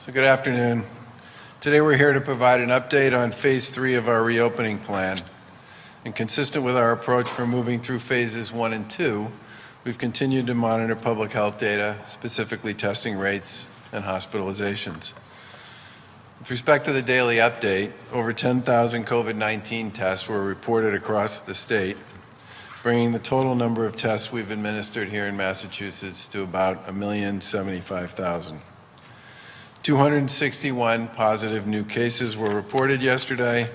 So good afternoon. Today we're here to provide an update on Phase 3 of our reopening plan. And consistent with our approach for moving through Phases 1 and 2, we've continued to monitor public health data, specifically testing rates and hospitalizations. With respect to the daily update, over 10,000 COVID-19 tests were reported across the state, bringing the total number of tests we've administered here in Massachusetts to about 1,075,000. 261 positive new cases were reported yesterday.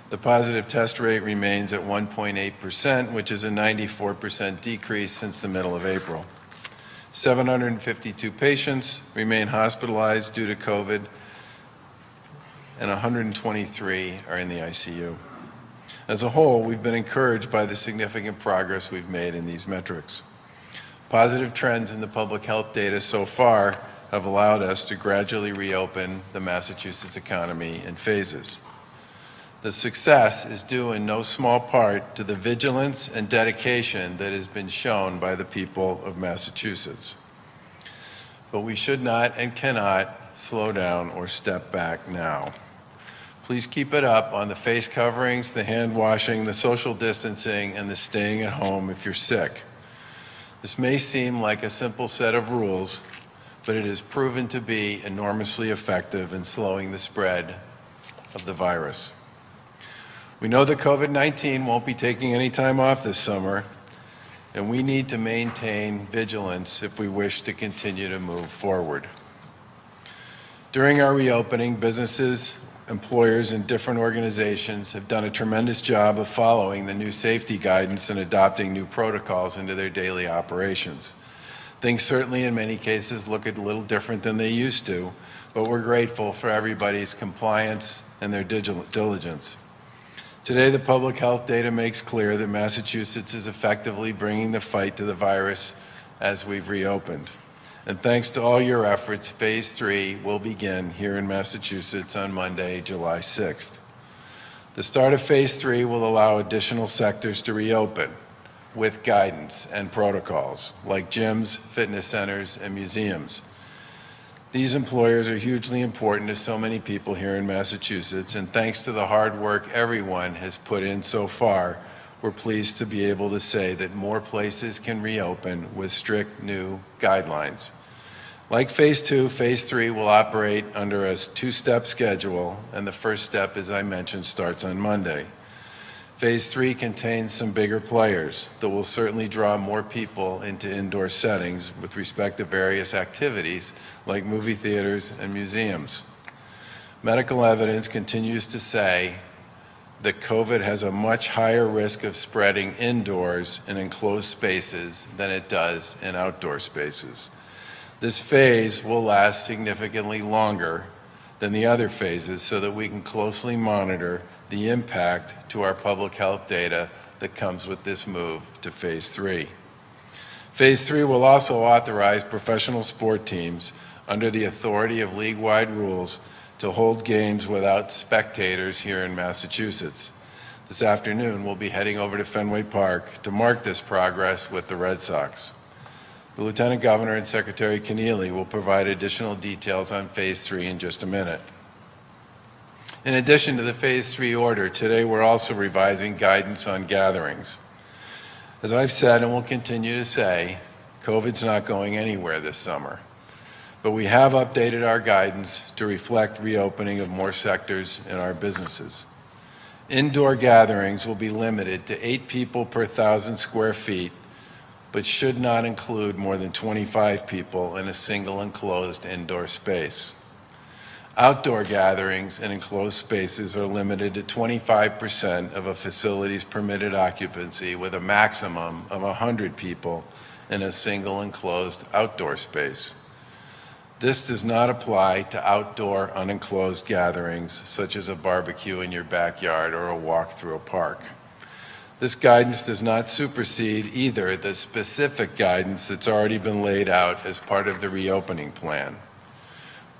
The positive test rate remains at 1.8%, which is a 94% decrease since the middle of April. 752 patients remain hospitalized due to COVID, and 123 are in the ICU. As a whole, we've been encouraged by the significant progress we've made in these metrics. Positive trends in the public health data so far have allowed us to gradually reopen the Massachusetts economy in phases. The success is due in no small part to the vigilance and dedication that has been shown by the people of Massachusetts. But we should not and cannot slow down or step back now. Please keep it up on the face coverings, the hand washing, the social distancing, and the staying at home if you're sick. This may seem like a simple set of rules, but it has proven to be enormously effective in slowing the spread of the virus. We know that COVID-19 won't be taking any time off this summer, and we need to maintain vigilance if we wish to continue to move forward. During our reopening, businesses, employers, and different organizations have done a tremendous job of following the new safety guidance and adopting new protocols into their daily operations. Things certainly in many cases look a little different than they used to, but we're grateful for everybody's compliance and their diligence. Today, the public health data makes clear that Massachusetts is effectively bringing the fight to the virus as we've reopened. And thanks to all your efforts, Phase 3 will begin here in Massachusetts on Monday, July 6th. The start of Phase 3 will allow additional sectors to reopen with guidance and protocols, like gyms, fitness centers, and museums. These employers are hugely important to so many people here in Massachusetts, and thanks to the hard work everyone has put in so far, we're pleased to be able to say that more places can reopen with strict new guidelines. Like Phase 2, Phase 3 will operate under a two-step schedule, and the first step, as I mentioned, starts on Monday. Phase 3 contains some bigger players that will certainly draw more people into indoor settings with respect to various activities like movie theaters and museums. Medical evidence continues to say that COVID has a much higher risk of spreading indoors in enclosed spaces than it does in outdoor spaces. This phase will last significantly longer than the other phases so that we can closely monitor the impact to our public health data that comes with this move to Phase 3. Phase 3 will also authorize professional sport teams under the authority of league-wide rules to hold games without spectators here in Massachusetts. This afternoon, we'll be heading over to Fenway Park to mark this progress with the Red Sox. The Lieutenant Governor and Secretary Keneally will provide additional details on Phase 3 in just a minute. In addition to the Phase 3 order, today we're also revising guidance on gatherings. As I've said and will continue to say, COVID's not going anywhere this summer. But we have updated our guidance to reflect reopening of more sectors in our businesses. Indoor gatherings will be limited to 8 people per 1,000 square feet, but should not include more than 25 people in a single enclosed indoor space. Outdoor gatherings in enclosed spaces are limited to 25% of a facility's permitted occupancy with a maximum of 100 people in a single enclosed outdoor space. This does not apply to outdoor unenclosed gatherings such as a barbecue in your backyard or a walk through a park. This guidance does not supersede either the specific guidance that's already been laid out as part of the reopening plan.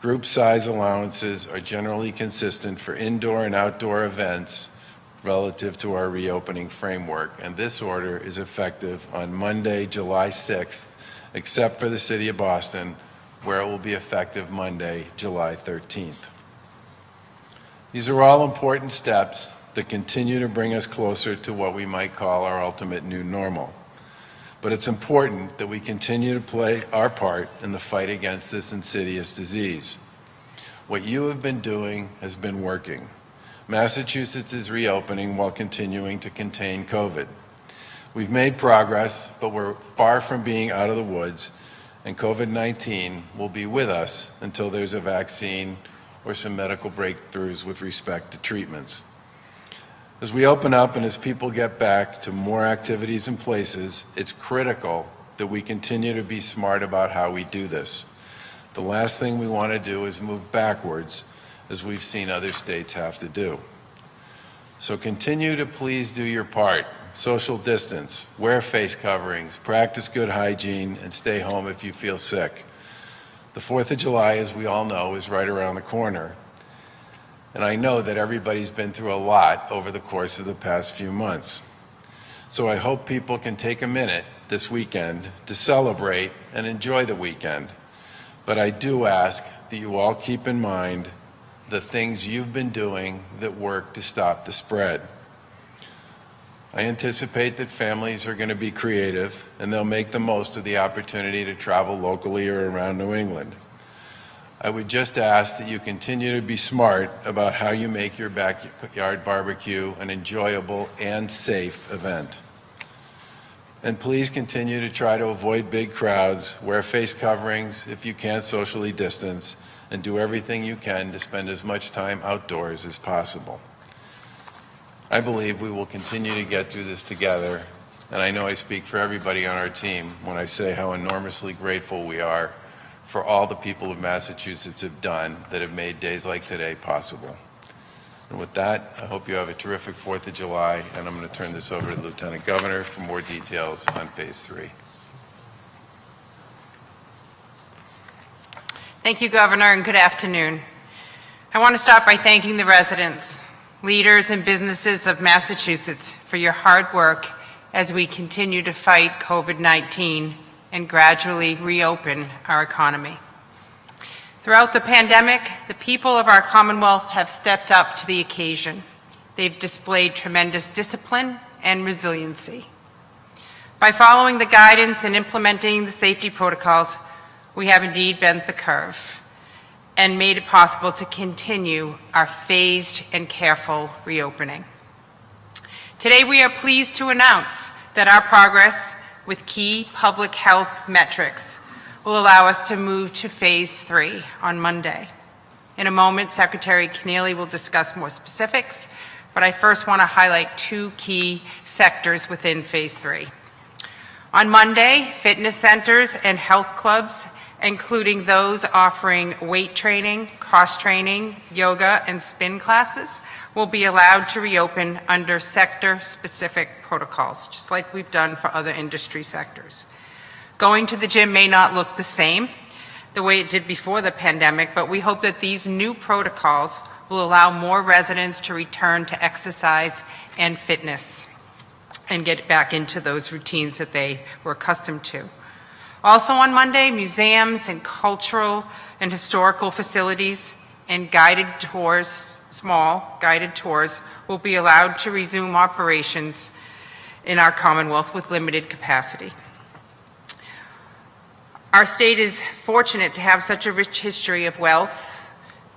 Group size allowances are generally consistent for indoor and outdoor events relative to our reopening framework, and this order is effective on Monday, July 6th, except for the City of Boston, where it will be effective Monday, July 13th. These are all important steps that continue to bring us closer to what we might call our ultimate new normal. But it's important that we continue to play our part in the fight against this insidious disease. What you have been doing has been working. Massachusetts is reopening while continuing to contain COVID. We've made progress, but we're far from being out of the woods, and COVID-19 will be with us until there's a vaccine or some medical breakthroughs with respect to treatments. As we open up and as people get back to more activities and places, it's critical that we continue to be smart about how we do this. The last thing we want to do is move backwards, as we've seen other states have to do. So continue to please do your part. Social distance, wear face coverings, practice good hygiene, and stay home if you feel sick. The 4th of July, as we all know, is right around the corner. And I know that everybody's been through a lot over the course of the past few months. So I hope people can take a minute this weekend to celebrate and enjoy the weekend. But I do ask that you all keep in mind the things you've been doing that work to stop the spread. I anticipate that families are going to be creative and they'll make the most of the opportunity to travel locally or around New England. I would just ask that you continue to be smart about how you make your backyard barbecue an enjoyable and safe event. And please continue to try to avoid big crowds, wear face coverings if you can't socially distance, and do everything you can to spend as much time outdoors as possible. I believe we will continue to get through this together, and I know I speak for everybody on our team when I say how enormously grateful we are for all the people of Massachusetts have done that have made days like today possible. And with that, I hope you have a terrific 4th of July, and I'm going to turn this over to the Lieutenant Governor for more details on Phase 3. Thank you, Governor, and good afternoon. I want to start by thanking the residents, leaders, and businesses of Massachusetts for your hard work as we continue to fight COVID-19 and gradually reopen our economy. Throughout the pandemic, the people of our Commonwealth have stepped up to the occasion. They've displayed tremendous discipline and resiliency. By following the guidance and implementing the safety protocols, we have indeed bent the curve and made it possible to continue our phased and careful reopening. Today, we are pleased to announce that our progress with key public health metrics will allow us to move to Phase 3 on Monday. In a moment, Secretary Keneally will discuss more specifics, but I first want to highlight 2 key sectors within Phase 3. On Monday, fitness centers and health clubs, including those offering weight training, cross training, yoga, and spin classes, will be allowed to reopen under sector-specific protocols, just like we've done for other industry sectors. Going to the gym may not look the same the way it did before the pandemic, but we hope that these new protocols will allow more residents to return to exercise and fitness and get back into those routines that they were accustomed to. Also on Monday, museums and cultural and historical facilities and guided tours, small guided tours, will be allowed to resume operations in our Commonwealth with limited capacity. Our state is fortunate to have such a rich history of wealth,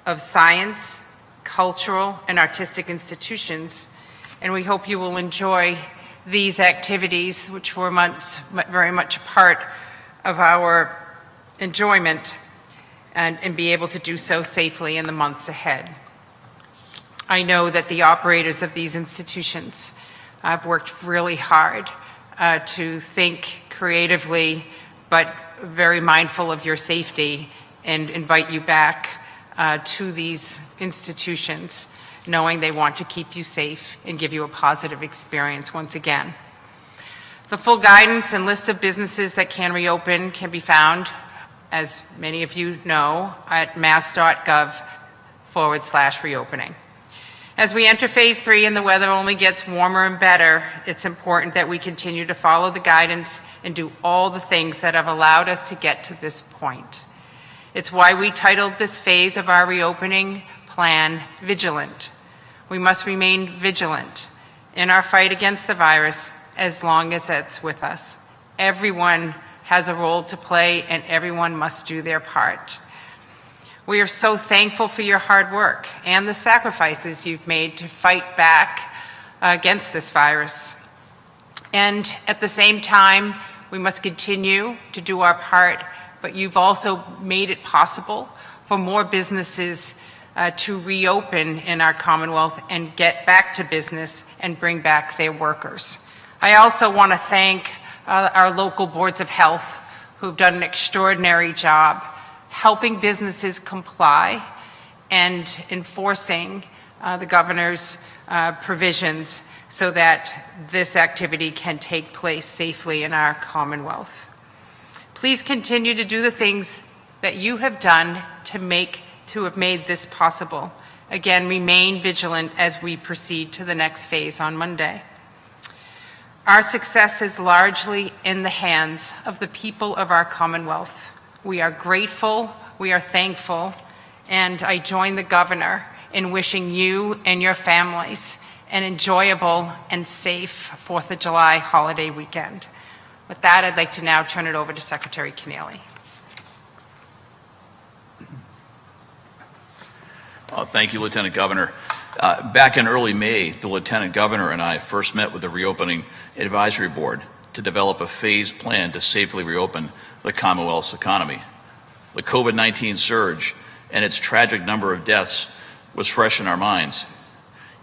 of science, cultural, and artistic institutions, and we hope you will enjoy these activities, which were very much a part of our enjoyment, and be able to do so safely in the months ahead. I know that the operators of these institutions have worked really hard to think creatively, but very mindful of your safety, and invite you back to these institutions, knowing they want to keep you safe and give you a positive experience once again. The full guidance and list of businesses that can reopen can be found, as many of you know, at mass.gov/reopening. As we enter Phase 3 and the weather only gets warmer and better, it's important that we continue to follow the guidance and do all the things that have allowed us to get to this point. It's why we titled this phase of our reopening plan Vigilant. We must remain vigilant in our fight against the virus as long as it's with us. Everyone has a role to play and everyone must do their part. We are so thankful for your hard work and the sacrifices you've made to fight back against this virus. And at the same time, we must continue to do our part, but you've also made it possible for more businesses to reopen in our Commonwealth and get back to business and bring back their workers. I also want to thank our local boards of health who've done an extraordinary job helping businesses comply and enforcing the governor's provisions so that this activity can take place safely in our Commonwealth. Please continue to do the things that you have done to have made this possible. Again, remain vigilant as we proceed to the next phase on Monday. Our success is largely in the hands of the people of our Commonwealth. We are grateful, we are thankful, and I join the governor in wishing you and your families an enjoyable and safe 4th of July holiday weekend. With that, I'd like to now turn it over to Secretary Keneally. Thank you, Lieutenant Governor. Back in early May, the Lieutenant Governor and I first met with the Reopening Advisory Board to develop a phased plan to safely reopen the Commonwealth's economy. The COVID-19 surge and its tragic number of deaths was fresh in our minds.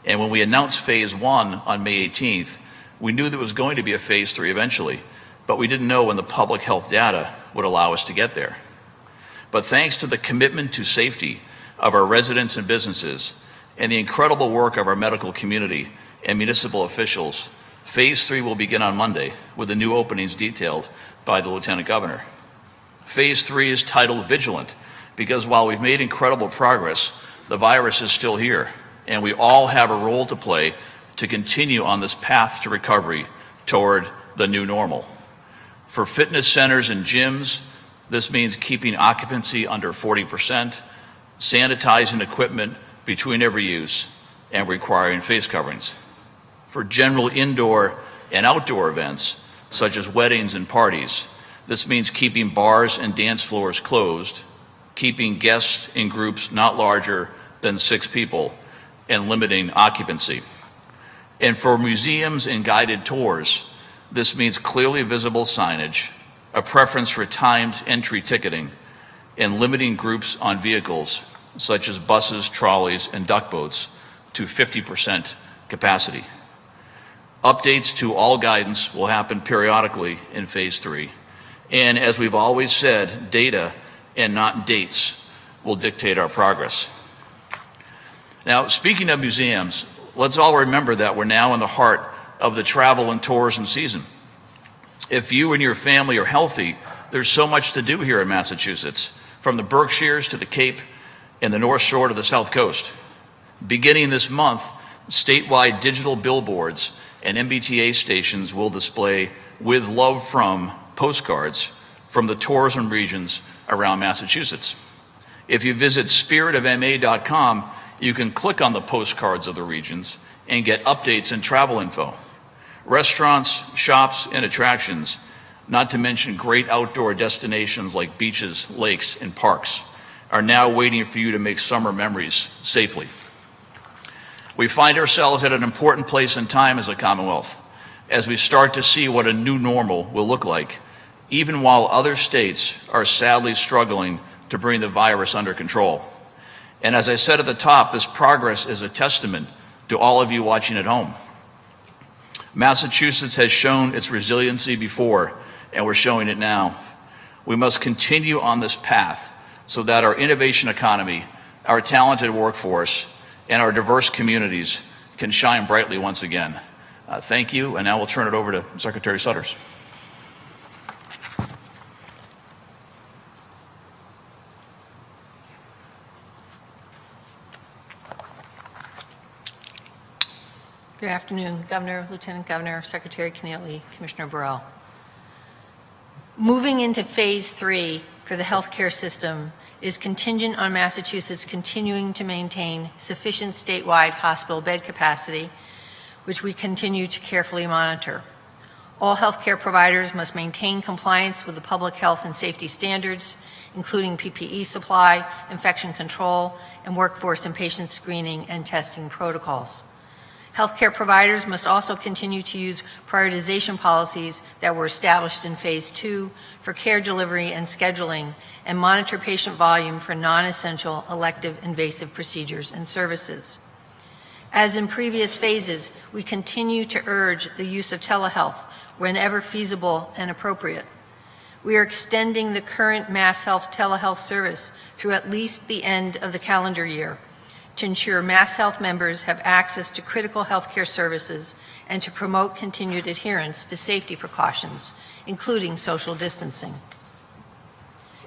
And when we announced Phase 1 on May 18th, we knew there was going to be a Phase 3 eventually, but we didn't know when the public health data would allow us to get there. But thanks to the commitment to safety of our residents and businesses and the incredible work of our medical community and municipal officials, Phase 3 will begin on Monday with the new openings detailed by the Lieutenant Governor. Phase 3 is titled Vigilant because while we've made incredible progress, the virus is still here, and we all have a role to play to continue on this path to recovery toward the new normal. For fitness centers and gyms, this means keeping occupancy under 40%, sanitizing equipment between every use, and requiring face coverings. For general indoor and outdoor events, such as weddings and parties, this means keeping bars and dance floors closed, keeping guests in groups not larger than 6 people, and limiting occupancy. And for museums and guided tours, this means clearly visible signage, a preference for timed entry ticketing, and limiting groups on vehicles such as buses, trolleys, and duck boats to 50% capacity. Updates to all guidance will happen periodically in Phase 3. And as we've always said, data and not dates will dictate our progress. Now, speaking of museums, let's all remember that we're now in the heart of the travel and tourism season. If you and your family are healthy, there's so much to do here in Massachusetts, from the Berkshires to the Cape and the North Shore to the South Coast. Beginning this month, statewide digital billboards and MBTA stations will display "With Love From" postcards from the tourism regions around Massachusetts. If you visit spiritofma.com, you can click on the postcards of the regions and get updates and travel info. Restaurants, shops, and attractions, not to mention great outdoor destinations like beaches, lakes, and parks, are now waiting for you to make summer memories safely. We find ourselves at an important place in time as a Commonwealth as we start to see what a new normal will look like, even while other states are sadly struggling to bring the virus under control. And as I said at the top, this progress is a testament to all of you watching at home. Massachusetts has shown its resiliency before, and we're showing it now. We must continue on this path so that our innovation economy, our talented workforce, and our diverse communities can shine brightly once again. Thank you, and now we'll turn it over to Secretary Sudders. Good afternoon, Governor, Lieutenant Governor, Secretary Keneally, Commissioner Burrell. Moving into Phase 3 for the healthcare system is contingent on Massachusetts continuing to maintain sufficient statewide hospital bed capacity, which we continue to carefully monitor. All healthcare providers must maintain compliance with the public health and safety standards, including PPE supply, infection control, and workforce and patient screening and testing protocols. Healthcare providers must also continue to use prioritization policies that were established in Phase 2 for care delivery and scheduling, and monitor patient volume for non-essential elective invasive procedures and services. As in previous phases, we continue to urge the use of telehealth whenever feasible and appropriate. We are extending the current MassHealth telehealth service through at least the end of the calendar year to ensure MassHealth members have access to critical healthcare services and to promote continued adherence to safety precautions, including social distancing.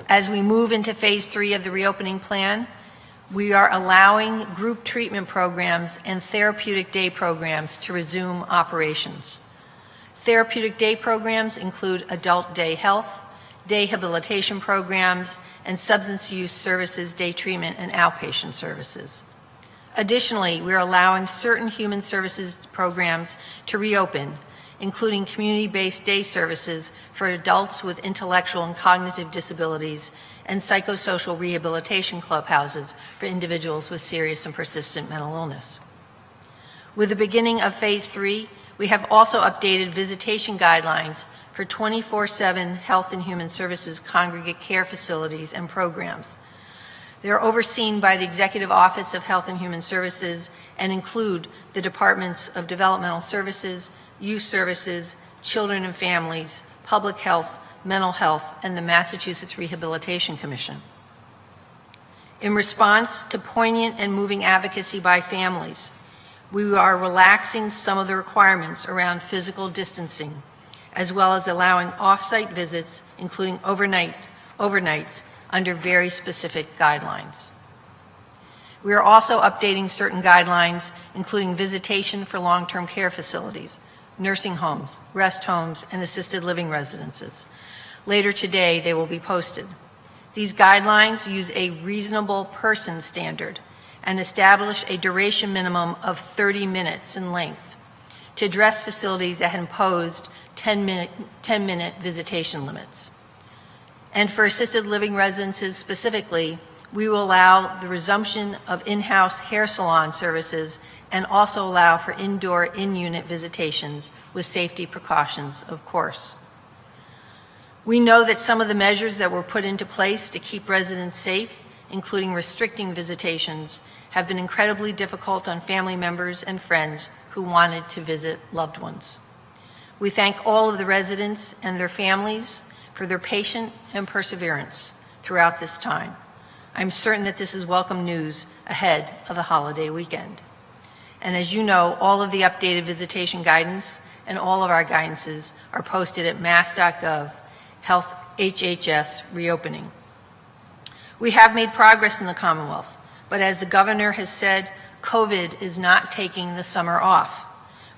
As we move into Phase 3 of the reopening plan, we are allowing group treatment programs and therapeutic day programs to resume operations. Therapeutic day programs include adult day health, day habilitation programs, and substance use services, day treatment, and outpatient services. Additionally, we are allowing certain human services programs to reopen, including community-based day services for adults with intellectual and cognitive disabilities and psychosocial rehabilitation clubhouses for individuals with serious and persistent mental illness. With the beginning of Phase 3, we have also updated visitation guidelines for 24/7 Health and Human Services congregate care facilities and programs. They are overseen by the Executive Office of Health and Human Services and include the Departments of Developmental Services, Youth Services, Children and Families, Public Health, Mental Health, and the Massachusetts Rehabilitation Commission. In response to poignant and moving advocacy by families, we are relaxing some of the requirements around physical distancing, as well as allowing off-site visits, including overnights, under very specific guidelines. We are also updating certain guidelines, including visitation for long-term care facilities, nursing homes, rest homes, and assisted living residences. Later today, they will be posted. These guidelines use a reasonable person standard and establish a duration minimum of 30 minutes in length to address facilities that had imposed 10-minute visitation limits. And for assisted living residences specifically, we will allow the resumption of in-house hair salon services and also allow for indoor in-unit visitations with safety precautions, of course. We know that some of the measures that were put into place to keep residents safe, including restricting visitations, have been incredibly difficult on family members and friends who wanted to visit loved ones. We thank all of the residents and their families for their patience and perseverance throughout this time. I'm certain that this is welcome news ahead of the holiday weekend. And as you know, all of the updated visitation guidance and all of our guidances are posted at mass.gov, Health HHS reopening. We have made progress in the Commonwealth, but as the governor has said, COVID is not taking the summer off.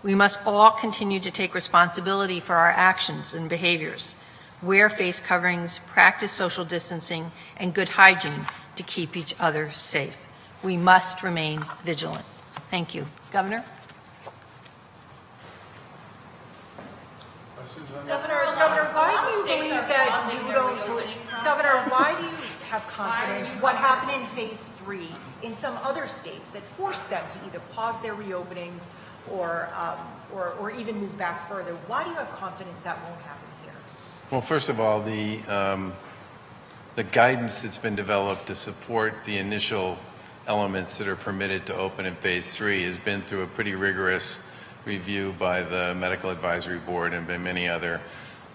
We must all continue to take responsibility for our actions and behaviors, wear face coverings, practice social distancing, and good hygiene to keep each other safe. We must remain vigilant. Thank you. Governor? Governor, why do you believe that you don't, Governor, why do you have confidence what happened in Phase 3 in some other states that forced them to either pause their reopenings or even move back further? Why do you have confidence that won't happen here? Well, first of all, the guidance that's been developed to support the initial elements that are permitted to open in Phase 3 has been through a pretty rigorous review by the Medical Advisory Board and by many other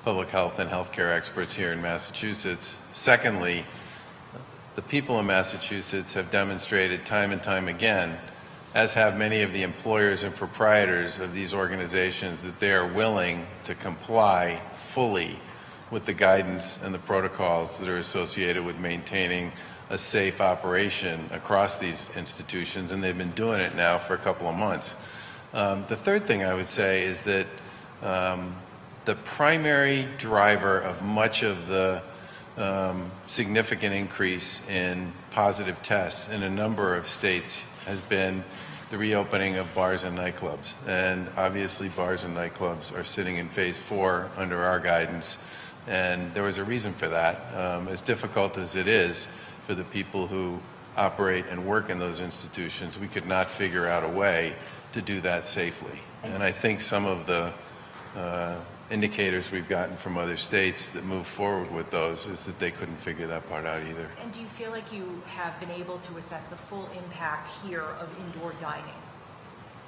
public health and healthcare experts here in Massachusetts. Secondly, the people in Massachusetts have demonstrated time and time again, as have many of the employers and proprietors of these organizations, that they are willing to comply fully with the guidance and the protocols that are associated with maintaining a safe operation across these institutions, and they've been doing it now for a couple of months. The third thing I would say is that the primary driver of much of the significant increase in positive tests in a number of states has been the reopening of bars and nightclubs. And obviously bars and nightclubs are sitting in phase 4 under our guidance, and there was a reason for that. As difficult as it is for the people who operate and work in those institutions, we could not figure out a way to do that safely. And I think some of the indicators we've gotten from other states that move forward with those is that they couldn't figure that part out either. And do you feel like you have been able to assess the full impact here of indoor dining?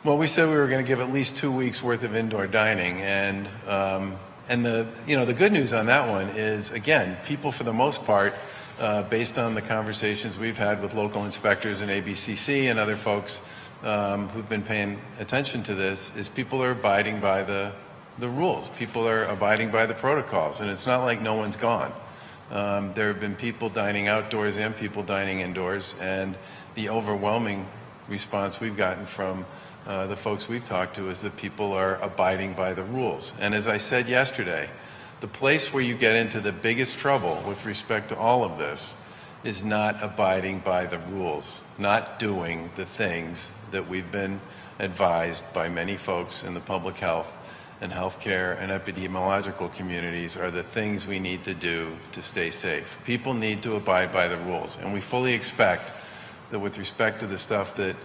Well, we said we were going to give at least 2 weeks worth of indoor dining, and the good news on that one is, again, people for the most part, based on the conversations we've had with local inspectors and ABCC and other folks who've been paying attention to this, is people are abiding by the rules. People are abiding by the protocols, and it's not like no one's gone. There have been people dining outdoors and people dining indoors, and the overwhelming response we've gotten from the folks we've talked to is that people are abiding by the rules. And as I said yesterday, the place where you get into the biggest trouble with respect to all of this is not abiding by the rules, not doing the things that we've been advised by many folks in the public health and healthcare and epidemiological communities are the things we need to do to stay safe. People need to abide by the rules, and we fully expect that with respect to the stuff that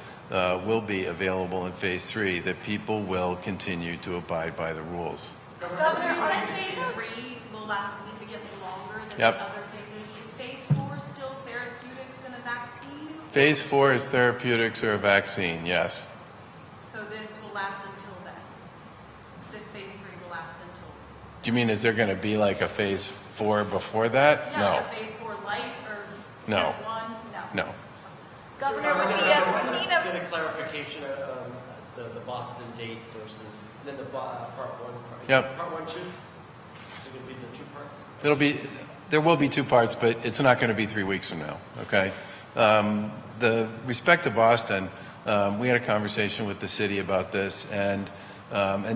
will be available in phase 3, that people will continue to abide by the rules. Governor, you said phase 3 will last significantly longer than Yep. the other phases. Is phase 4 still therapeutics and a vaccine? Phase 4 is therapeutics or a vaccine, yes. So this will last until then? This phase 3 will last until? Do you mean is there going to be like a phase 4 before that? Yeah, No. like a phase 4 light or No. step 1? No. Governor, with the casino. Get a clarification of the Boston date versus, then the part 1. Yep. Part 1, 2? Is it going to be the 2 parts? There will be 2 parts, but it's not going to be 3 weeks from now, okay? The respect to Boston, we had a conversation with the city about this, and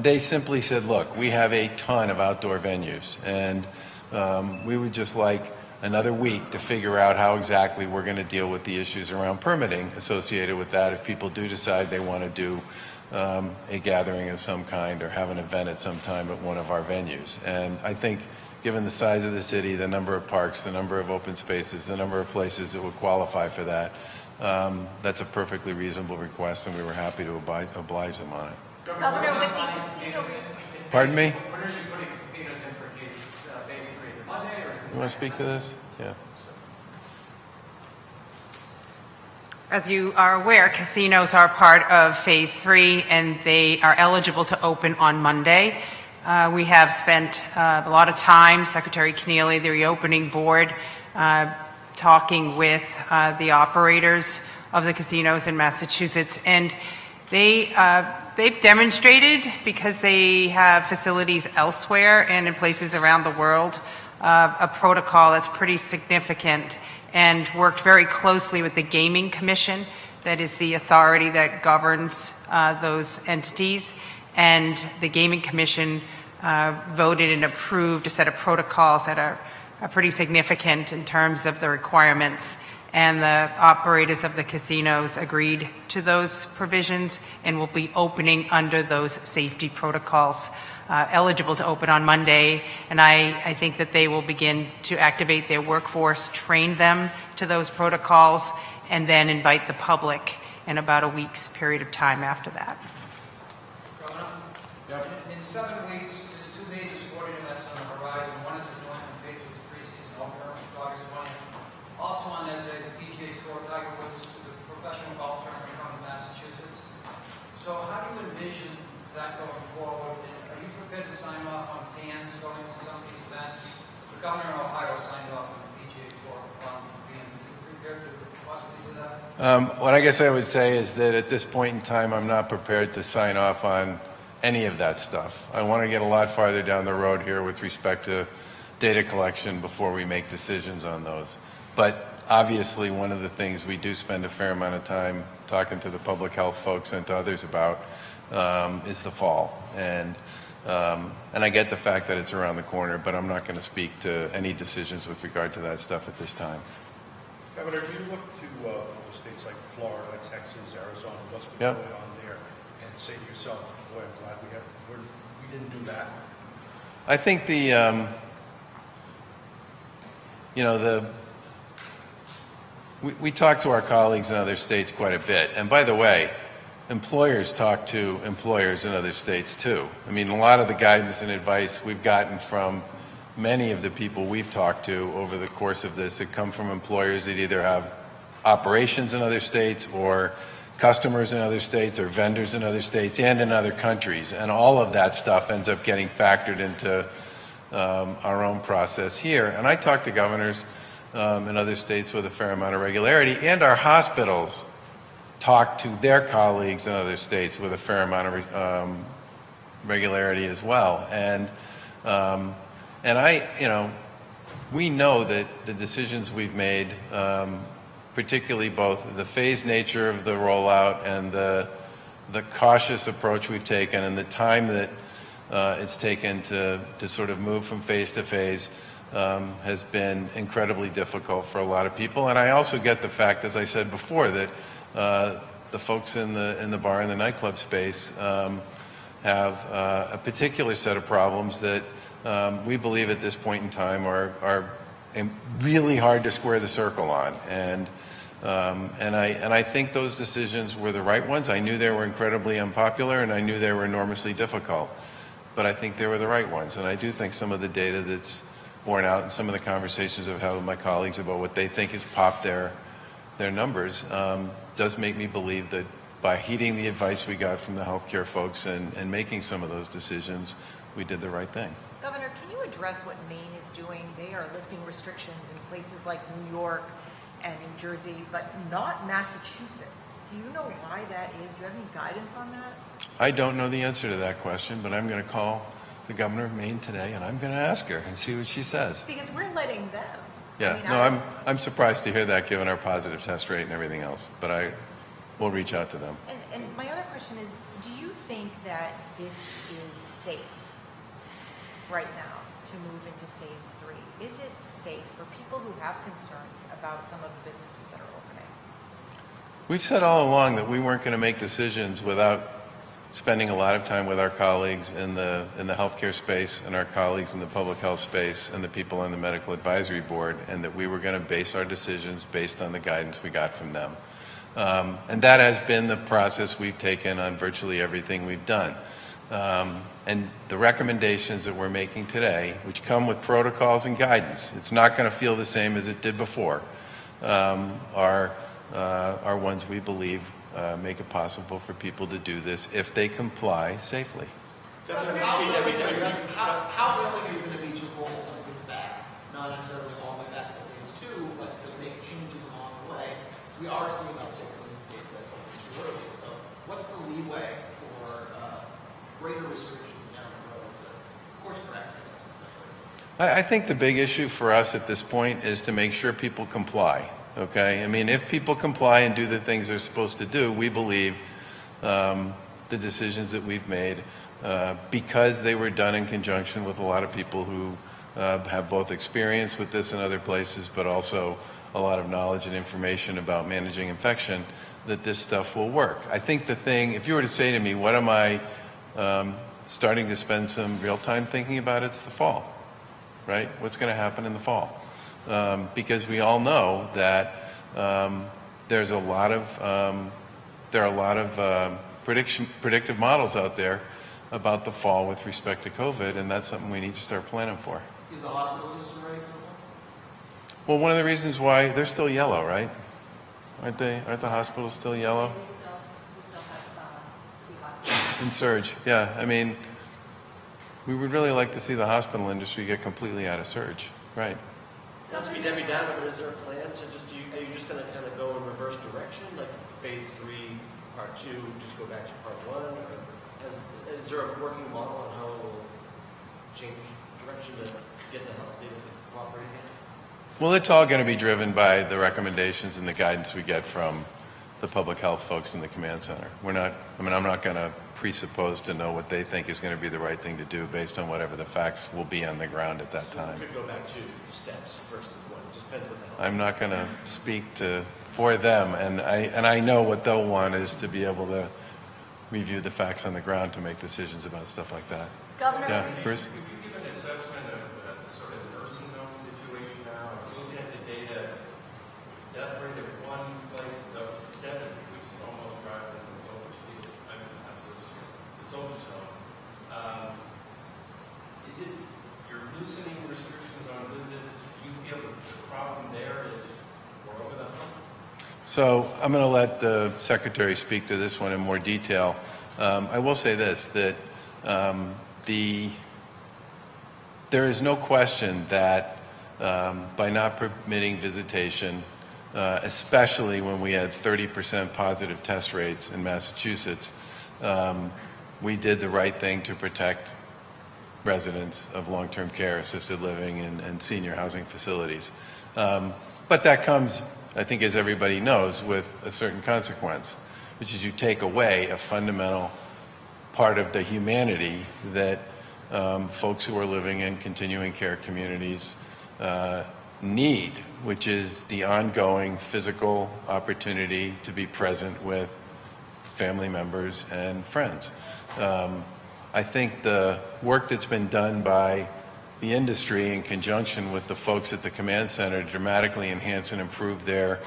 they simply said, look, we have a ton of outdoor venues, and we would just like another week to figure out how exactly we're going to deal with the issues around permitting associated with that if people do decide they want to do a gathering of some kind or have an event at some time at one of our venues. And I think given the size of the city, the number of parks, the number of open spaces, the number of places that would qualify for that, that's a perfectly reasonable request, and we were happy to oblige them on it. Governor, with the casino. Pardon me? When are you putting casinos in for phase 3? Is it Monday or is it? You want to speak to this? Yeah. As you are aware, casinos are part of Phase 3, and they are eligible to open on Monday. We have spent a lot of time, Secretary Keneally, the reopening board, talking with the operators of the casinos in Massachusetts, and they've demonstrated, because they have facilities elsewhere and in places around the world, a protocol that's pretty significant, and worked very closely with the Gaming Commission, that is the authority that governs those entities. And the Gaming Commission voted and approved a set of protocols that are pretty significant in terms of the requirements. And the operators of the casinos agreed to those provisions and will be opening under those safety protocols, eligible to open on Monday. And I think that they will begin to activate their workforce, train them to those protocols, and then invite the public in about a week's period of time after that. In 7 weeks, there's 2 major sporting events on the horizon. One is the New England Patriots preseason opener, it's August 20th. Also on that day, the PGA Tour, Tiger Woods is a professional golf tournament from Massachusetts. So how do you envision that going forward? Are you prepared to sign off on fans going to some of these events? The governor of Ohio signed off on the PGA Tour on some fans. Are you prepared to possibly do that? What I guess I would say is that at this point in time, I'm not prepared to sign off on any of that stuff. I want to get a lot farther down the road here with respect to data collection before we make decisions on those. But obviously, one of the things we do spend a fair amount of time talking to the public health folks and to others about is the fall. And And I get the fact that it's around the corner, but I'm not going to speak to any decisions with regard to that stuff at this time. Governor, do you look to other states like Florida, Texas, Arizona, what's been Yep. going on there, and say to yourself, boy, I'm glad we didn't do that? I think we talk to our colleagues in other states quite a bit. And by the way, employers talk to employers in other states too. I mean, a lot of the guidance and advice we've gotten from many of the people we've talked to over the course of this that come from employers that either have operations in other states or customers in other states or vendors in other states and in other countries. And all of that stuff ends up getting factored into our own process here. And I talk to governors in other states with a fair amount of regularity, and our hospitals talk to their colleagues in other states with a fair amount of regularity as well. And we know that the decisions we've made, particularly both the phased nature of the rollout and the cautious approach we've taken and the time that it's taken to sort of move from phase to phase, has been incredibly difficult for a lot of people. And I also get the fact, as I said before, that the folks in the bar and the nightclub space have a particular set of problems that we believe at this point in time are really hard to square the circle on. And I think those decisions were the right ones. I knew they were incredibly unpopular, and I knew they were enormously difficult. But I think they were the right ones. And I do think some of the data that's borne out and some of the conversations I've had with my colleagues about what they think has popped their numbers does make me believe that by heeding the advice we got from the healthcare folks and making some of those decisions, we did the right thing. Governor, can you address what Maine is doing? They are lifting restrictions in places like New York and New Jersey, but not Massachusetts. Do you know why that is? Do you have any guidance on that? I don't know the answer to that question, but I'm going to call the governor of Maine today, and I'm going to ask her and see what she says. Because we're letting them. Yeah, I'm surprised to hear that given our positive test rate and everything else, but I will reach out to them. And my other question is, do you think that this is safe right now to move into phase 3? Is it safe for people who have concerns about some of the businesses that are opening? We've said all along that we weren't going to make decisions without spending a lot of time with our colleagues in the healthcare space and our colleagues in the public health space and the people on the medical advisory board, and that we were going to base our decisions based on the guidance we got from them. And that has been the process we've taken on virtually everything we've done. And the recommendations that we're making today, which come with protocols and guidance, it's not going to feel the same as it did before, are ones we believe make it possible for people to do this if they comply safely. How willing are you going to be to roll some of this back? Not necessarily all the way back to phase 2, but to make changes along the way. We are seeing upticks in the states that open too early. So what's the leeway for greater restrictions down the road to course correct things? I think the big issue for us at this point is to make sure people comply. Okay, I mean, if people comply and do the things they're supposed to do, we believe the decisions that we've made, because they were done in conjunction with a lot of people who have both experience with this in other places, but also a lot of knowledge and information about managing infection, that this stuff will work. I think the thing, if you were to say to me, what am I starting to spend some real time thinking about, it's the fall, right? What's going to happen in the fall? Because we all know that there are a lot of predictive models out there about the fall with respect to COVID, and that's something we need to start planning for. Is the hospital system ready for that? Well, one of the reasons why they're still yellow, right? Aren't they? Aren't the hospitals still yellow? We still have 3 hospitals. In surge, yeah. I mean, we would really like to see the hospital industry get completely out of surge, right? Not to be Debbie Downer, but is there a plan to are you just going to kind of go in reverse direction, like phase 3, part 2, just go back to part 1? Or is there a working model on how it will change direction to get the health data to cooperate again? Well, it's all going to be driven by the recommendations and the guidance we get from the public health folks in the command center. I'm not going to presupposed to know what they think is going to be the right thing to do based on whatever the facts will be on the ground at that time. Could go back to steps versus one, it just depends what the health. I'm not going to speak for them, and I know what they'll want is to be able to review the facts on the ground to make decisions about stuff like that. Governor, Yeah, Bruce? Could you give an assessment of sort of the nursing home situation now? I was looking at the data. Death rate of one place is up to 70, which is almost higher than the Soldiers Field. I mean, not Soldiers Field, the Soldiers Home. Is it you're loosening restrictions on visits? Do you feel that the problem there is we're over the hump? So I'm going to let the Secretary speak to this one in more detail. I will say this, that there is no question that by not permitting visitation, especially when we had 30% positive test rates in Massachusetts, we did the right thing to protect residents of long-term care, assisted living, and senior housing facilities. But that comes, I think, as everybody knows, with a certain consequence, which is you take away a fundamental part of the humanity that folks who are living in continuing care communities need, which is the ongoing physical opportunity to be present with family members and friends. I think the work that's been done by the industry in conjunction with the folks at the command center to dramatically enhance and improve their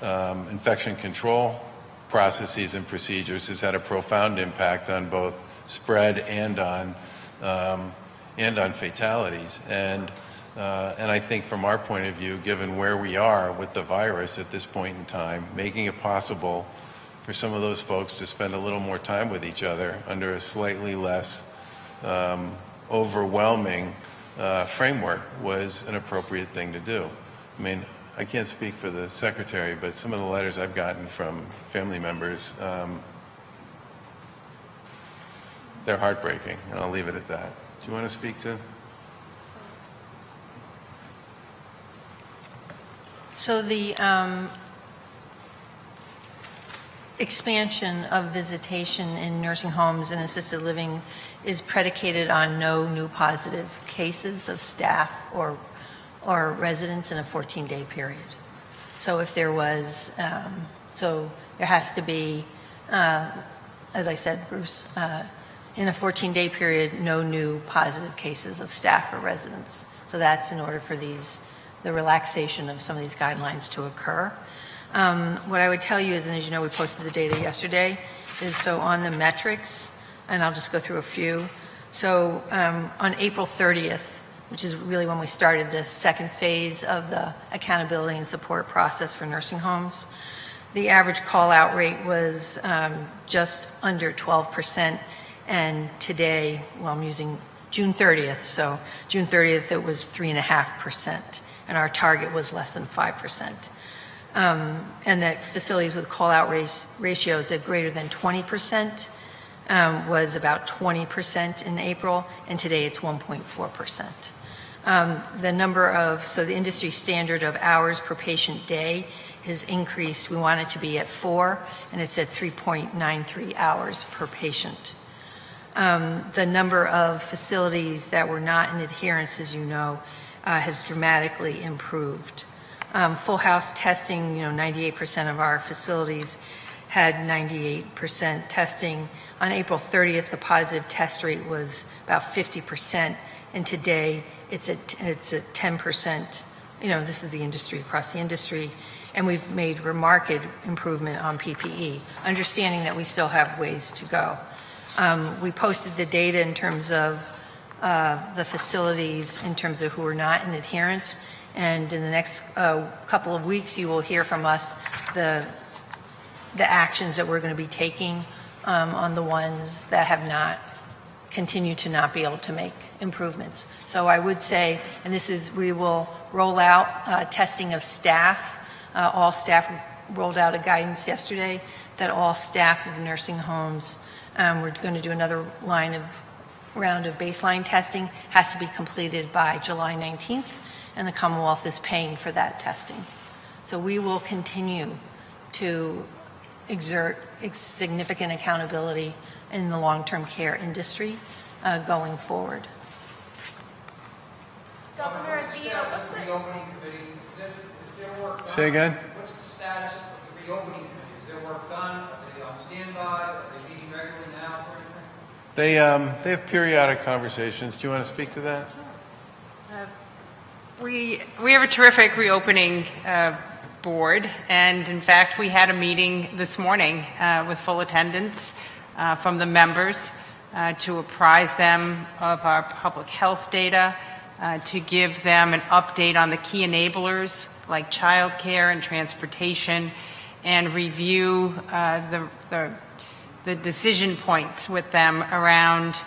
infection control processes and procedures has had a profound impact on both spread and on fatalities. And I think from our point of view, given where we are with the virus at this point in time, making it possible for some of those folks to spend a little more time with each other under a slightly less overwhelming framework was an appropriate thing to do. I mean, I can't speak for the Secretary, but some of the letters I've gotten from family members, they're heartbreaking, and I'll leave it at that. Do you want to speak to? So the expansion of visitation in nursing homes and assisted living is predicated on no new positive cases of staff or residents in a 14-day period. So if there was, so there has to be, as I said, Bruce, in a 14-day period, no new positive cases of staff or residents. So that's in order for the relaxation of some of these guidelines to occur. What I would tell you is, and as you know, we posted the data yesterday, is so on the metrics, and I'll just go through a few. So on April 30th, which is really when we started the second phase of the accountability and support process for nursing homes, the average call-out rate was just under 12%, and today, well, I'm using June 30th, so June 30th it was 3.5%, and our target was less than 5%. And that facilities with call-out ratios of greater than 20% was about 20% in April, and today it's 1.4%. The number of, so the industry standard of hours per patient day has increased. We want it to be at 4, and it's at 3.93 hours per patient. The number of facilities that were not in adherence, as you know, has dramatically improved. Full house testing, 98% of our facilities had 98% testing. On April 30th, the positive test rate was about 50%, and today it's at 10%. This is the industry, across the industry, and we've made remarkable improvement on PPE, understanding that we still have ways to go. We posted the data in terms of the facilities, in terms of who are not in adherence, and in the next couple of weeks, you will hear from us the actions that we're going to be taking on the ones that have not continued to not be able to make improvements. So I would say, and this is, we will roll out testing of staff. All staff rolled out a guidance yesterday that all staff of nursing homes, we're going to do another round of baseline testing, has to be completed by July 19th. And the Commonwealth is paying for that testing. So we will continue to exert significant accountability in the long-term care industry going forward. Governor, what's the status of the reopening committee? Is their work done? Say again? What's the status of the reopening committee? Is their work done? Are they on standby? Are they meeting regularly now or anything? They have periodic conversations. Do you want to speak to that? We have a terrific reopening board, and in fact, we had a meeting this morning with full attendance from the members to apprise them of our public health data, to give them an update on the key enablers like childcare and transportation, and review the decision points with them around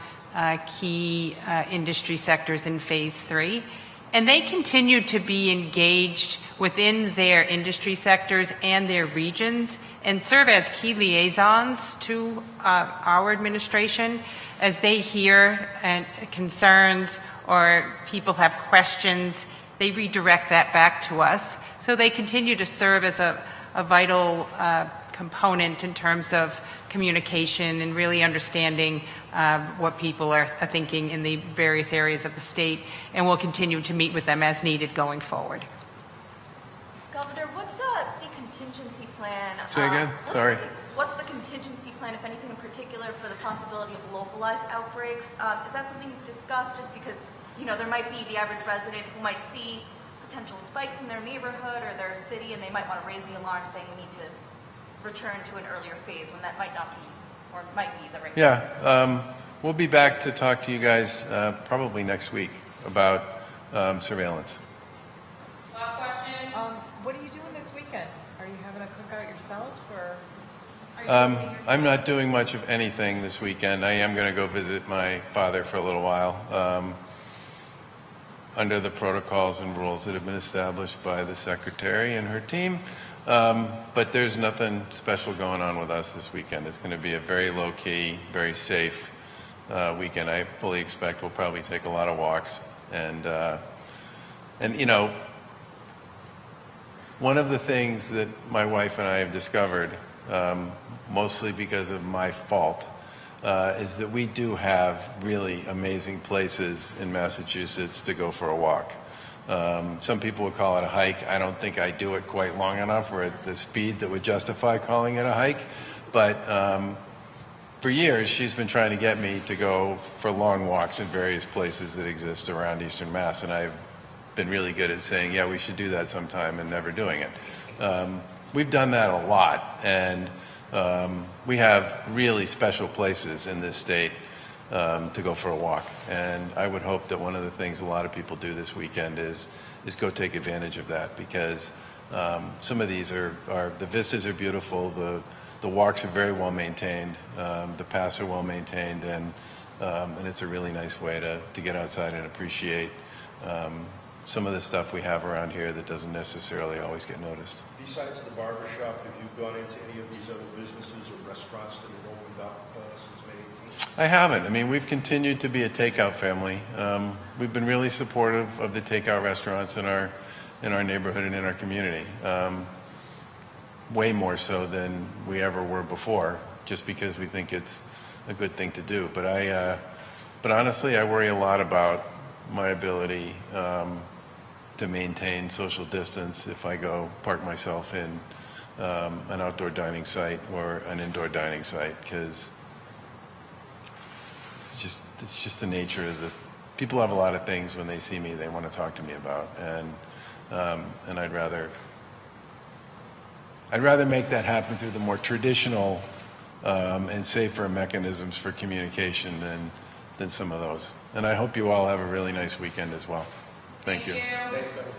key industry sectors in Phase 3. And they continue to be engaged within their industry sectors and their regions and serve as key liaisons to our administration as they hear concerns or people have questions. They redirect that back to us. So they continue to serve as a vital component in terms of communication and really understanding what people are thinking in the various areas of the state, and we'll continue to meet with them as needed going forward. Governor, what's the contingency plan? Say again? Sorry. What's the contingency plan, if anything in particular, for the possibility of localized outbreaks? Is that something you've discussed, just because, you know, there might be the average resident who might see potential spikes in their neighborhood or their city, and they might want to raise the alarm saying we need to return to an earlier phase when that might not be, or might be the right. Yeah, we'll be back to talk to you guys probably next week about surveillance. Last question. What are you doing this weekend? Are you having a cookout yourself, or? I'm not doing much of anything this weekend. I am going to go visit my father for a little while under the protocols and rules that have been established by the secretary and her team. But there's nothing special going on with us this weekend. It's going to be a very low-key, very safe weekend. I fully expect we'll probably take a lot of walks. And you know, one of the things that my wife and I have discovered, mostly because of my fault, is that we do have really amazing places in Massachusetts to go for a walk. Some people would call it a hike. I don't think I do it quite long enough or at the speed that would justify calling it a hike. But for years, she's been trying to get me to go for long walks in various places that exist around Eastern Mass. And I've been really good at saying, yeah, we should do that sometime, and never doing it. We've done that a lot. And we have really special places in this state to go for a walk. And I would hope that one of the things a lot of people do this weekend is go take advantage of that, because some of these are the vistas are beautiful, the walks are very well maintained, the paths are well maintained, and it's a really nice way to get outside and appreciate some of the stuff we have around here that doesn't necessarily always get noticed. Besides the barber shop, have you gone into any of these other businesses or restaurants that have opened up since May 18th? I haven't. I mean, we've continued to be a takeout family. We've been really supportive of the takeout restaurants in our neighborhood and in our community. Way more so than we ever were before, just because we think it's a good thing to do. But honestly, I worry a lot about my ability to maintain social distance if I go park myself in an outdoor dining site or an indoor dining site, because it's just the nature of the people have a lot of things when they see me they want to talk to me about, and I'd rather make that happen through the more traditional and safer mechanisms for communication than some of those. And I hope you all have a really nice weekend as well. Thank you. Thanks, Governor.